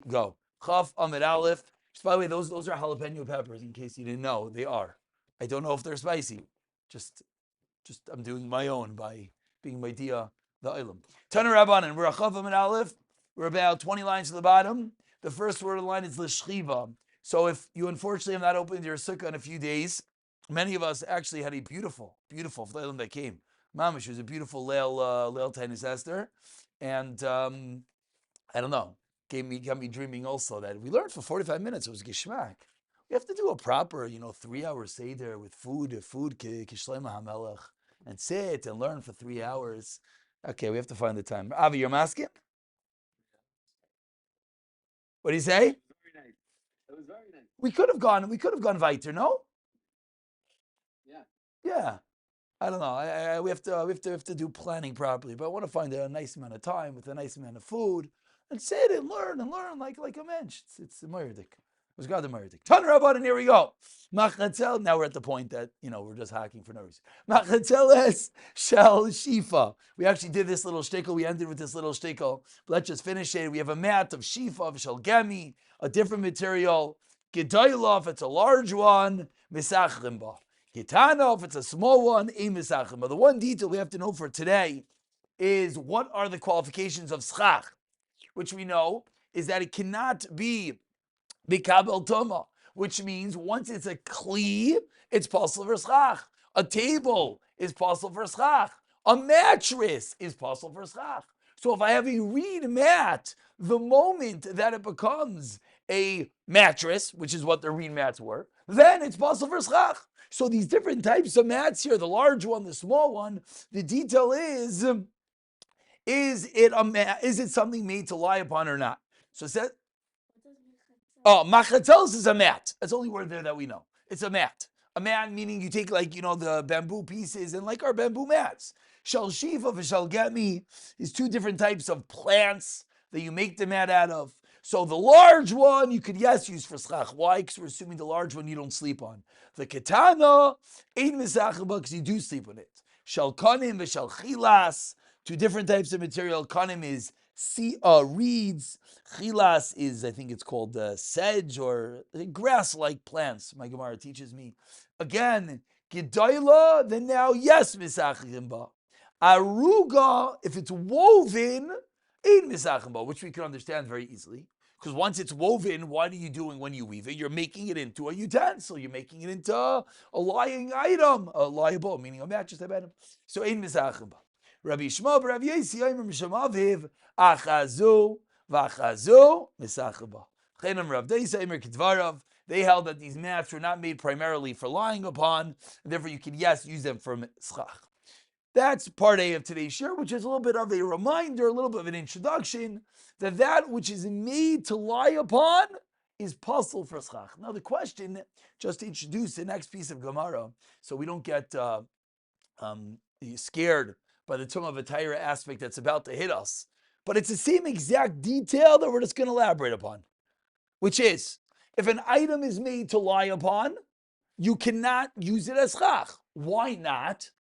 Go. Chaf Amid Aleph. By the way, those are jalapeno peppers. In case you didn't know, they are. I don't know if they're spicy. Just I'm doing my own by being my dia the ilam. Tana Rabbanan. We're a Chaf Amid Aleph. We're about 20 lines to the bottom. The first word of the line is l'shchiva. So if you unfortunately have not opened your sukkah in a few days, many of us actually had a beautiful Leilim that came. Mamish was a beautiful Leil Tainus Esther. And I don't know, got me dreaming also that we learned for 45 minutes. It was Gishmak. We have to do a proper, 3-hour Seder with food Kishlema HaMelech, and sit and learn for 3 hours. Okay, we have to find the time. Avi, you're masking? What do you say? Very nice. It was very nice. We could have gone weiter, no? Yeah. Yeah. I don't know. We have to do planning properly, but I want to find a nice amount of time with a nice amount of food and sit and learn like a mensch. It's a Meyerdik. It was God the Meyerdik. Tan Rabban, and here we go. Machatzel. Now we're at the point that we're just hacking for no reason. Machatzeles shel shifa. We actually did this little shtickle. We ended with this little shtickle. Let's just finish it. We have a mat of shifa of shel gemi, a different material. Gedaylov, it's a large one. Misachrim ba. Kitana, if it's a small one, misachrim. But the one detail we have to know for today is what are the qualifications of schach, which we know is that it cannot be mikabel tuma, which means once it's a kli, it's possible for schach. A table is possible for schach. A mattress is possible for schach. So if I have a reed mat, the moment that it becomes a mattress, which is what the reed mats were, then it's possible for schach. So these different types of mats here, the large one, the small one, the detail is it something made to lie upon or not? So it says, machatels is a mat. That's the only word there that we know. It's a mat. A mat meaning you take the bamboo pieces and like our bamboo mats. Shel shifa v'shel gemi is two different types of plants that you make the mat out of. So the large one you could use for schach. Why? Because we're assuming the large one you don't sleep on. The katana ain't misachaba because you do sleep on it. Shel kanim v'shel chilas, two different types of material. Kanim is reeds. Chilas is, I think it's called sedge or grass-like plants. My Gemara teaches me. Again, gedayla, then now yes misachim ba. Aruga, if it's woven, ain't misachim ba, which we can understand very easily. Because once it's woven, what are you doing when you weave it? You're making it into a utensil. You're making it into a lying item, a liable, meaning a mattress type item. So ain't misachim ba. Rabbi Shmuel, Rabbi Yesi, Ayim Mishamaviv, Achazu, Vachazu, Misachaba. Chenam Rav Deisa, Imer Kitvarav. They held that these mats were not made primarily for lying upon, and therefore you can use them for schach. That's part A of today's share, which is a little bit of a reminder, a little bit of an introduction, that which is made to lie upon is puzzle for schach. Now the question, just to introduce the next piece of Gemara, so we don't get scared by the Tumah V'Tayra aspect that's about to hit us. But it's the same exact detail that we're just going to elaborate upon, which is, if an item is made to lie upon, you cannot use it as chach. Why not?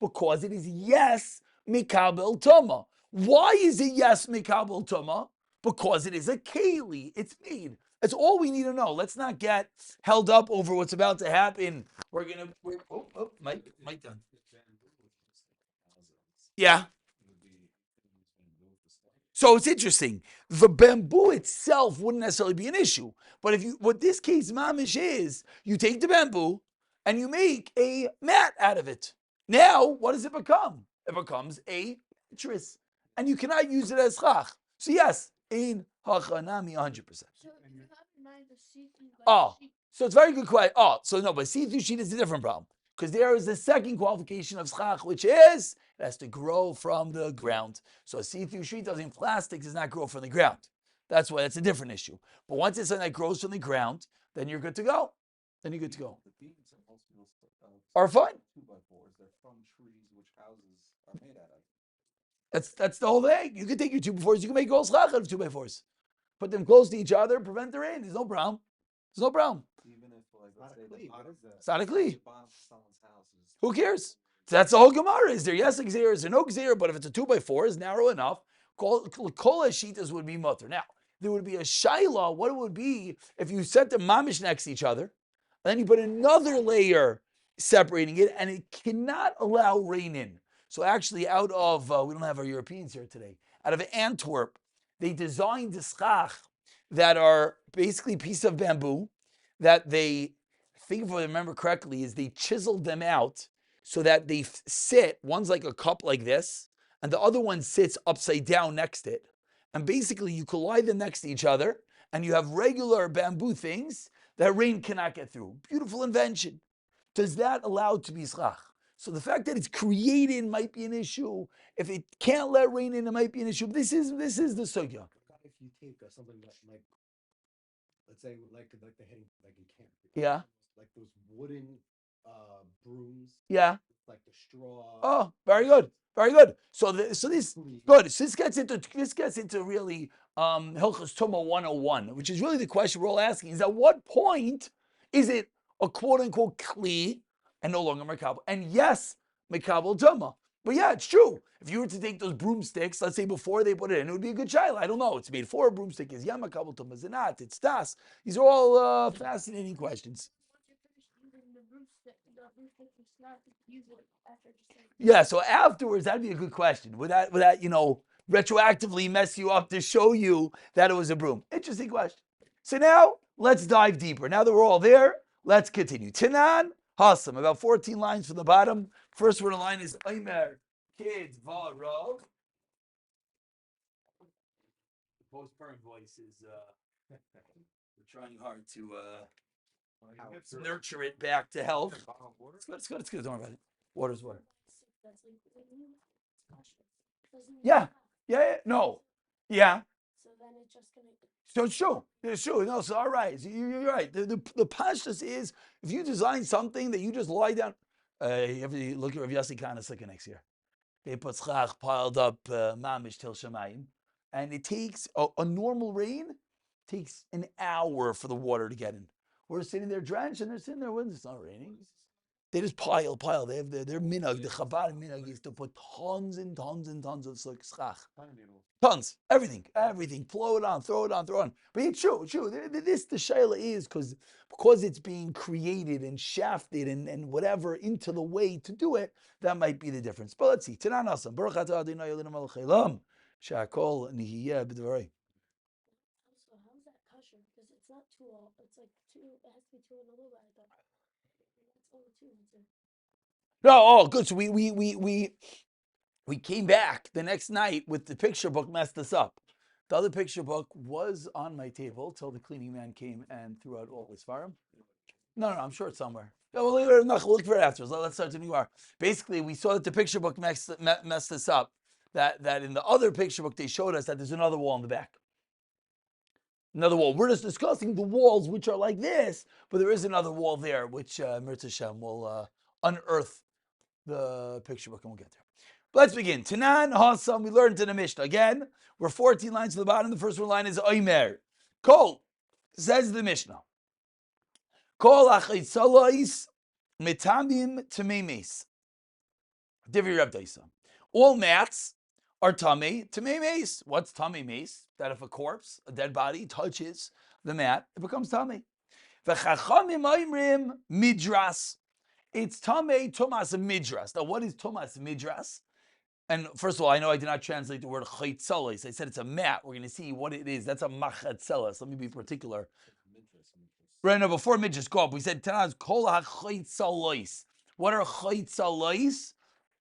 Because it is yes mikabel tuma. Why is it yes mikabel tuma? Because it is a keli. It's made. That's all we need to know. Let's not get held up over what's about to happen. Mike done. Yeah. So it's interesting. The bamboo itself wouldn't necessarily be an issue. But what this case mamish is, you take the bamboo and you make a mat out of it. Now, what does it become? It becomes a mattress. And you cannot use it as chach. So yes, ein hachanami 100%. So you have in mind the see-through sheet. So it's a very good question. But see-through sheet is a different problem. Because there is the second qualification of schach, which is it has to grow from the ground. So a see-through sheet in plastic does not grow from the ground. That's why that's a different issue. But once it's something that grows from the ground, then you're good to go. The beams are fine. 2x4s. They're from trees which houses are made out of. That's the whole thing. You can take your 2x4s. You can make all schach out of 2x4s. Put them close to each other, prevent the rain. There's no problem. Even if, it's not a kli. Who cares? So that's the whole Gemara. Is there yes gzeir? Is there no gzeir? But if it's a 2x4, is narrow enough. Kol hashitas would be mutter. Now, there would be a shaila, what it would be if you set them mamish next to each other, and then you put another layer separating it, and it cannot allow rain in. So actually, out of, we don't have our Europeans here today, out of Antwerp, they designed the schach that are basically pieces of bamboo that they, I think if I remember correctly, is they chiseled them out so that they sit, one's like a cup like this, and the other one sits upside down next to it. And basically, you collide them next to each other, and you have regular bamboo things that rain cannot get through. Beautiful invention. Does that allow it to be schach? So the fact that it's created might be an issue. If it can't let rain in, it might be an issue. This is the sugya. If you take something that, like, let's say, like the hitting, like in camp, Yeah. like those wooden brooms, Yeah. like the straw. Oh, very good, very good. So this good. So this gets into really Hilchos Tumah 101, which is really the question we're all asking: is at what point is it a quote unquote kli and no longer makabel? And yes, makabel tumah. But yeah, it's true. If you were to take those broomsticks, let's say before they put it in, it would be a good child. I don't know. It's made for a broomstick. Is yeah makabel tumah? Is it not? It's das. These are all fascinating questions. Yeah, so afterwards, that'd be a good question. Would that retroactively mess you up to show you that it was a broom? Interesting question. So now let's dive deeper. Now that we're all there, let's continue. Tanan Hasam, about 14 lines from the bottom. First word of the line is Aimer Kid Varov. The post-perm voice is we're trying hard to nurture it back to health. It's good. Don't worry about it. Water's water. Yeah. No. Yeah. So then it's just gonna. So it's true. It's true. No, so all right. So you're right. The pashtus is if you design something that you just lie down. You have to look at Rav Yossi Kana Sukkah next year. They put schach piled up mamish till shemayim, and it takes a normal rain takes an hour for the water to get in. We're sitting there drenched, and they're sitting there when it's not raining. They just pile. They have their minhag. The Chabad minhag is to put tons and tons and tons of schach. Tons, everything. Throw it on. But it's true. This the shaila is because it's being created and shafted and whatever into the way to do it. That might be the difference. But let's see. Tanan Asam. Baruch atah Adonai Eloheinu melech haolam. Shakol nihiyeh b'dvarei. So how's that kosher? Because it's not two all. It's like two. It has to be two and a little bit. I thought. That's only two. No, good. So we came back the next night with the picture book messed us up. The other picture book was on my table till the cleaning man came and threw out all his farm. No, I'm sure it's somewhere. Yeah, well, we'll look for it afterwards. Let's start to new hour. Basically, we saw that the picture book messed us up. That in the other picture book they showed us that there's another wall in the back. Another wall. We're just discussing the walls which are like this, but there is another wall there which Mirza Shem will unearth the picture book and we'll get there. Let's begin. Tanan Hasam, we learned in the Mishnah. Again, we're 14 lines to the bottom. The first one line is Oimer. Kol, says the Mishnah. Kol achitzalais mitamim tememes. Divi Reb Daisa. All mats are tamei tememes. What's tamei mes? That if a corpse, a dead body, touches the mat, it becomes tamei. V'chachamim oimrim midras. It's tamei tumas midras. Now, what is tumas midras? And first of all, I know I did not translate the word chaytzeles. I said it's a mat. We're going to see what it is. That's a machatzeles. Let me be particular. Right now, before midras go up, we said Tanaz kol hachaytzeles. What are chaytzeles?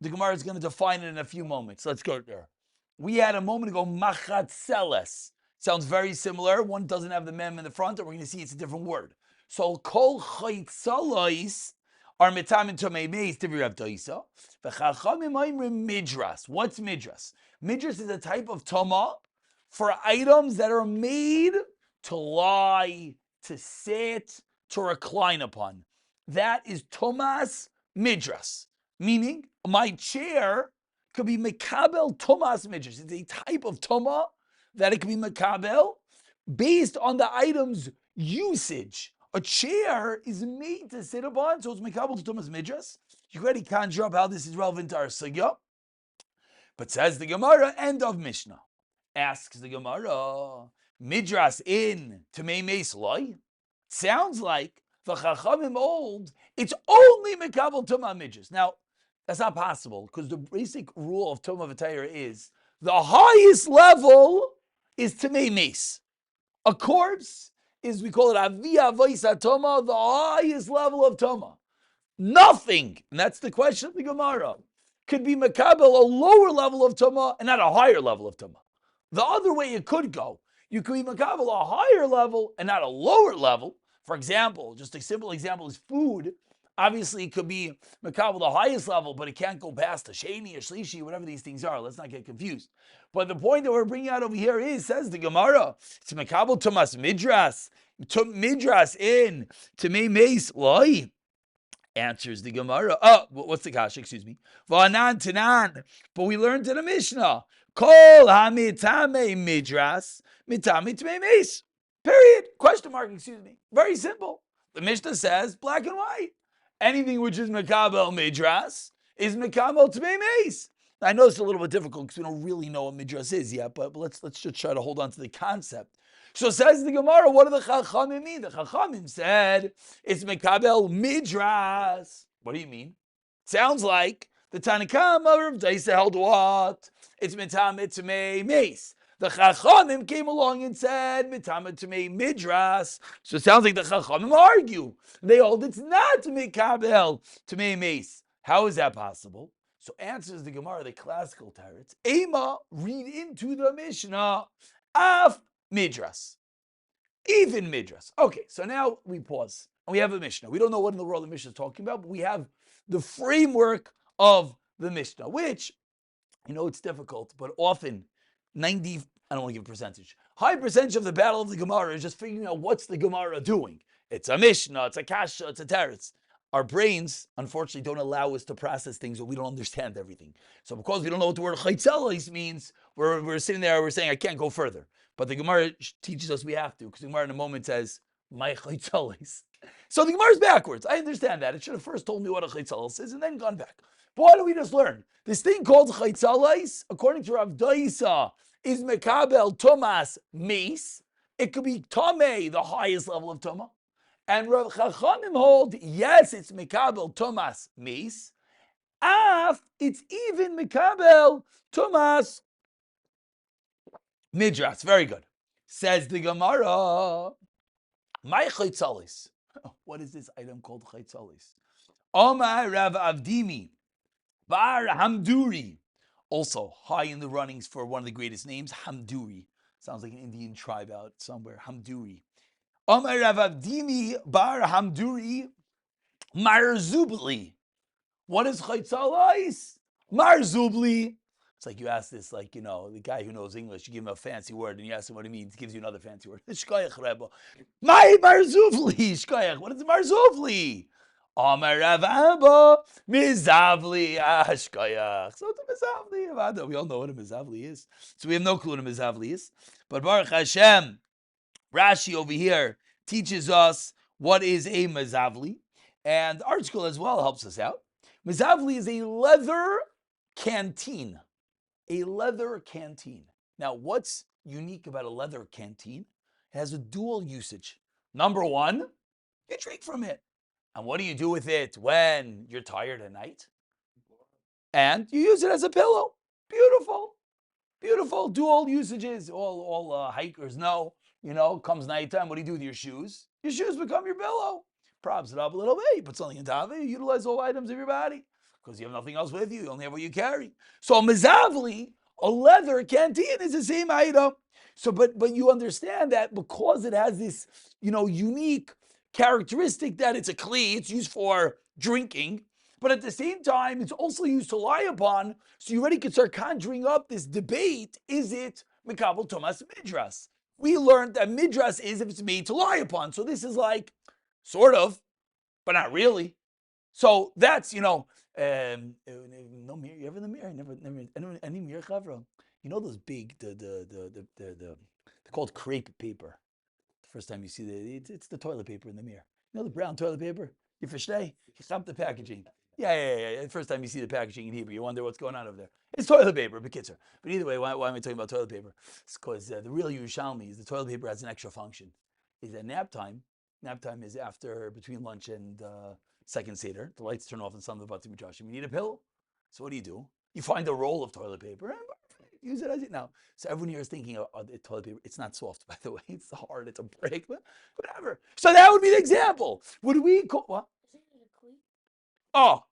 The Gemara is going to define it in a few moments. Let's go there. We had a moment ago machatzeles. Sounds very similar. One doesn't have the mem in the front, and we're going to see it's a different word. So kol chaytzeles are mitamin tomei meis to Rav Daisa. V'chachamim oimrim midras. What's midras? Midras is a type of toma for items that are made to lie, to sit, to recline upon. That is tomas midras. Meaning, my chair could be mekabel tomas midras. It's a type of toma that it could be mekabel based on the item's usage. A chair is made to sit upon, so it's mekabel to tumas midras. You already conjure up how this is relevant to our sugya. But says the Gemara, end of Mishnah. Asks the Gemara, midras in Tamei Meis loy. Sounds like the Chachamim old, it's only Mekabel Tumah Midras. Now, that's not possible because the basic rule of Tumah V'Tayra is the highest level is Tamei Meis. A corpse is, we call it Aviyah Vaisa Tumah, the highest level of Tumah. Nothing, and that's the question of the Gemara, could be Makabel a lower level of Tumah and not a higher level of Tumah. The other way it could go, you could be Makabel a higher level and not a lower level. For example, just a simple example is food. Obviously, it could be Makabel the highest level, but it can't go past the Sheni or Shlishi, whatever these things are. Let's not get confused. But the point that we're bringing out over here is, says the Gemara, it's Makabel Tumas Midras, Midras in Tamei Meis Loi. Answers the Gemara. Oh, what's the kasha? Excuse me. V'anan tanan. But we learned in the Mishnah. Kol hamitame midras mitame tmei meis. Period. Question mark. Excuse me. Very simple. The Mishnah says black and white. Anything which is mekabel midras is mekabel tmei meis. I know it's a little bit difficult because we don't really know what midras is yet, but let's just try to hold on to the concept. So says the Gemara, what do the Chachamim mean? The Chachamim said, it's Mekabel Midras. What do you mean? Sounds like the Tanakama of Daisa held what? It's Mitame Tamei Meis. The Chachamim came along and said, Mitame Tamei Midras. So it sounds like the Chachamim argue. They hold it's not Mekabel Tamei Meis. How is that possible? So answers the Gemara, the classical teretz. Ema, read into the Mishnah, Af Midras. Even Midras. Okay, so now we pause. And we have a Mishnah. We don't know what in the world the Mishnah is talking about, but we have the framework of the Mishnah, which, I know it's difficult, but often 90, I don't want to give a percentage, high percentage of the battle of the Gemara is just figuring out what's the Gemara doing. It's a Mishnah, it's a Kasha, it's a Teretz. Our brains, unfortunately, don't allow us to process things when we don't understand everything. So because we don't know what the word Chaitzelis means, we're sitting there, we're saying, I can't go further. But the Gemara teaches us we have to, because the Gemara in a moment says, my Chaitzelis. So the Gemara is backwards. I understand that. It should have first told me what a Chaitzelis is and then gone back. But what do we just learn? This thing called Chaitzelis, according to Rav Daisa, is Mekabel Tomas Meis. It could be Tomei, the highest level of Tomah. And Rav Chachamim hold, yes, it's Mekabel Tomas Meis. Af, it's even Mekabel Tomas Midras. Very good. Says the Gemara, my Chaitzalis. What is this item called Chaitzalis? Omar Rav Avdimi, Bar Hamduri. Also high in the runnings for one of the greatest names, Hamduri. Sounds like an Indian tribe out somewhere, Hamduri. Omar Rav Avdimi, Bar Hamduri, Marzubli. What is Chaitzalis? Marzubli. It's like you ask this, like, the guy who knows English, you give him a fancy word and you ask him what it means, he gives you another fancy word. Shkoyach Rebbe. My Marzuvli. Shkoyach. What is Marzuvli? Amar Rav Abba, Mizavli. Shkoyach. So it's a Mizavli. We all know what a Mizavli is. So we have no clue what a Mizavli is. But Baruch Hashem, Rashi over here teaches us what is a Mizavli. And ArtScroll as well helps us out. Mizavli is a leather canteen. A leather canteen. Now, what's unique about a leather canteen? It has a dual usage. Number one, you drink from it. And what do you do with it when you're tired at night? And you use it as a pillow. Beautiful. Beautiful dual usages. All hikers know, comes nighttime, what do you do with your shoes? Your shoes become your pillow. Props it up a little bit. You put something on top of it. You utilize all items of your body because you have nothing else with you. You only have what you carry. So a mizavli, a leather canteen, is the same item. So, but you understand that because it has this, unique characteristic that it's a kli, it's used for drinking, but at the same time, it's also used to lie upon. So you already could start conjuring up this debate: is it Mikabel Tomas Midras? We learned that Midras is if it's made to lie upon. So this is like, sort of, but not really. So that's, no mirror. You ever in the mirror? Never any mirror cover. Those big, they're called crepe paper. The first time you see it's the toilet paper in the mirror. The brown toilet paper. You versteh? You stop the packaging. Yeah. The first time you see the packaging in Hebrew, you wonder what's going on over there. It's toilet paper, Bekitzer. But either way, why am I talking about toilet paper? It's because the real Yerushalmi is the toilet paper has an extra function. Is at nap time. Nap time is after between lunch and second seder. The lights turn off and some of the Bati Midrashim. You need a pill. So what do? You find a roll of toilet paper and use it as it now. So everyone here is thinking of toilet paper. It's not soft, by the way. It's hard. It's a brick. But whatever. So that would be the example. Would we call what? Isn't it a cleat? Oh,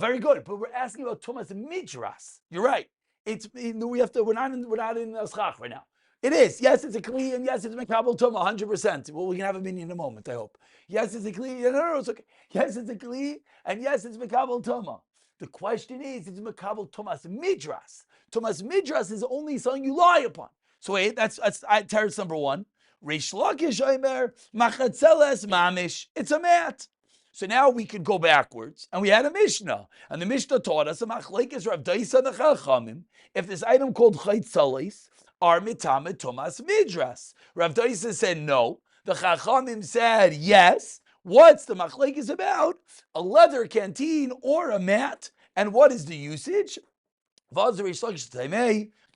very good. But we're asking about Thomas Midras. You're right. We're not in Schach right now. It is. Yes, it's a Kli, and yes, it's Mekabel Tuma, 100%. Well, we can have a minion in a moment, I hope. Yes, it's a Kli. No, it's okay. Yes, it's a Kli, and yes, it's Mekabel Tuma. The question is, it's Mekabel Thomas Midras. Thomas Midras is only something you lie upon. So wait, that's teretz number one. Reish Lakish Omer, Machatzeles Mamish. It's a mat. So now we could go backwards, and we had a Mishnah, and the Mishnah taught us a machlekes Rav Daisa and the Chachamim. If this item called chaytzalis are mitamet Thomas Midras, Rav Daisa said no. The Chachamim said yes. What's the machlekes about? A leather canteen or a mat, and what is the usage?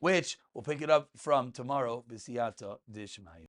Which we'll pick it up from tomorrow. B'siyata d'ishmaya.